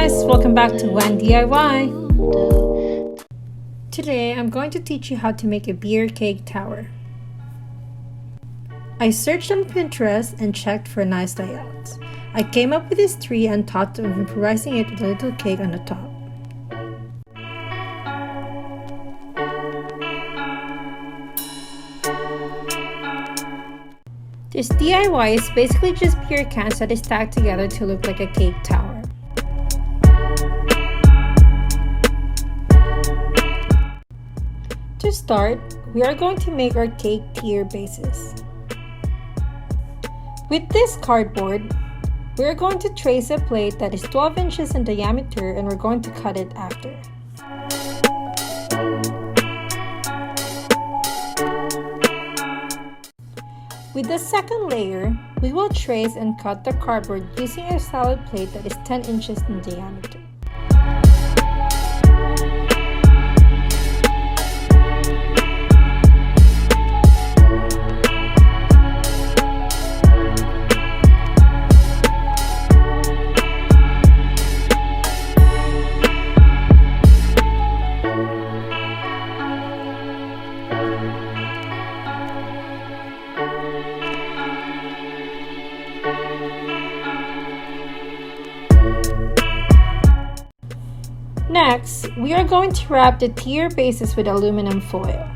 guys, welcome back to One DIY. Today I'm going to teach you how to make a beer keg tower. I searched on Pinterest and checked for nice layouts. I came up with this tree and thought of improvising it with a little keg on the top. This DIY is basically just beer cans that is stacked together to look like a keg tower. To start, we are going to make our keg tier bases. With this cardboard, we are going to trace a plate that is 12 inches in diameter and we're going to cut it after. With the second layer, we will trace and cut the cardboard using a solid plate that is 10 inches in diameter. Next, we are going to wrap the tier bases with aluminum foil.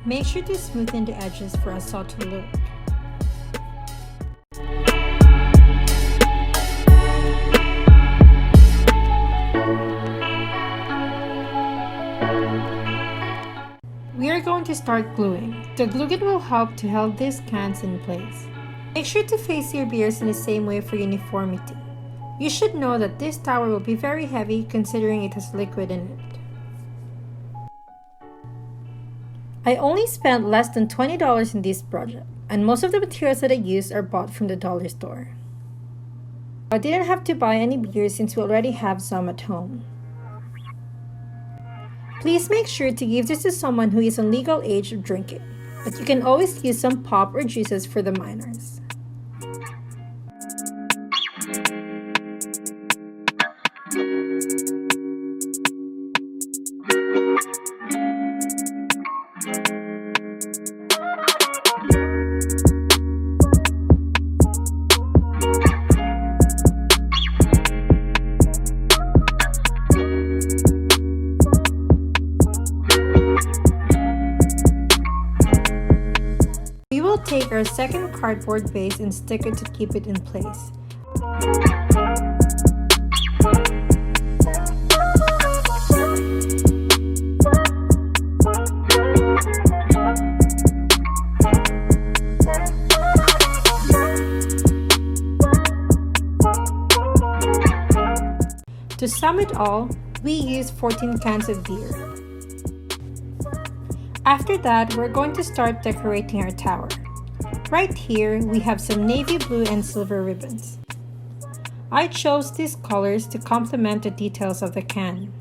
Make sure to smoothen the edges for a subtle look. We are going to start gluing. The glue gun will help to hold these cans in place. Make sure to face your beers in the same way for uniformity. You should know that this tower will be very heavy considering it has liquid in it. I only spent less than $20 in this project, and most of the materials that I used are bought from the dollar store. I didn't have to buy any beer since we already have some at home. Please make sure to give this to someone who is on legal age of drinking, but you can always use some pop or juices for the minors. We will take our second cardboard base and stick it to keep it in place. To sum it all, we use 14 cans of beer. After that, we're going to start decorating our tower. Right here, we have some navy blue and silver ribbons. I chose these colors to complement the details of the can.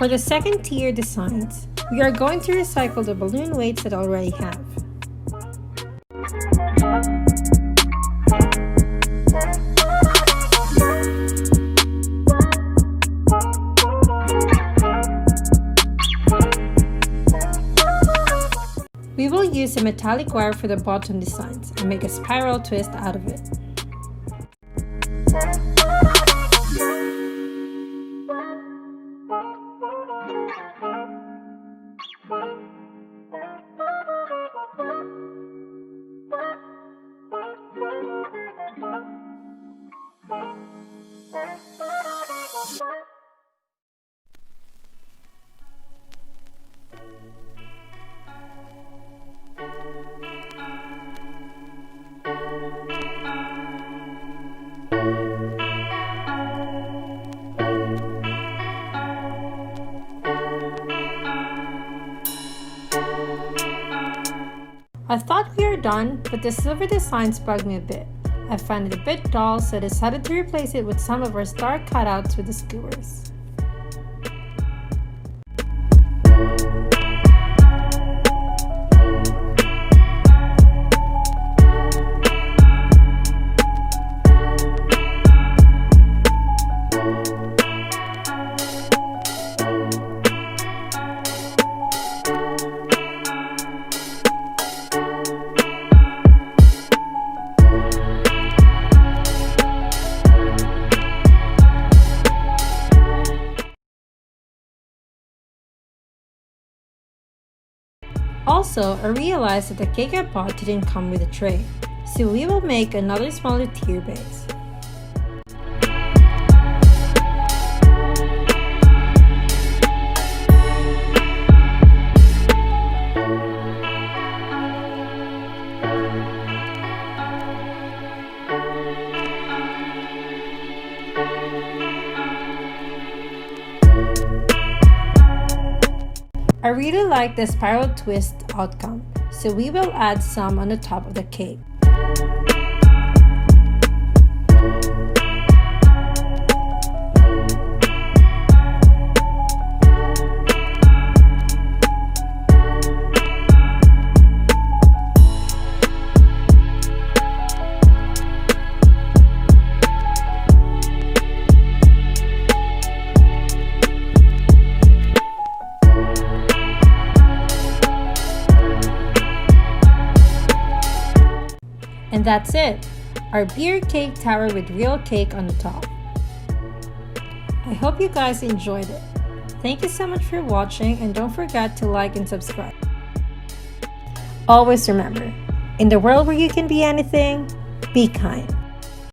For the second tier designs, we are going to recycle the balloon weights that I already have. We will use a metallic wire for the bottom designs and make a spiral twist out of it. I thought we were done, but the silver designs bugged me a bit. I found it a bit dull, so I decided to replace it with some of our star cutouts with the skewers. Also, I realized that the cake I bought didn't come with a tray, so we will make another smaller tier base. I really like the spiral twist outcome, so we will add some on the top of the cake. And that's it! Our beer cake tower with real cake on the top. I hope you guys enjoyed it. Thank you so much for watching, and don't forget to like and subscribe. Always remember, in the world where you can be anything, be kind.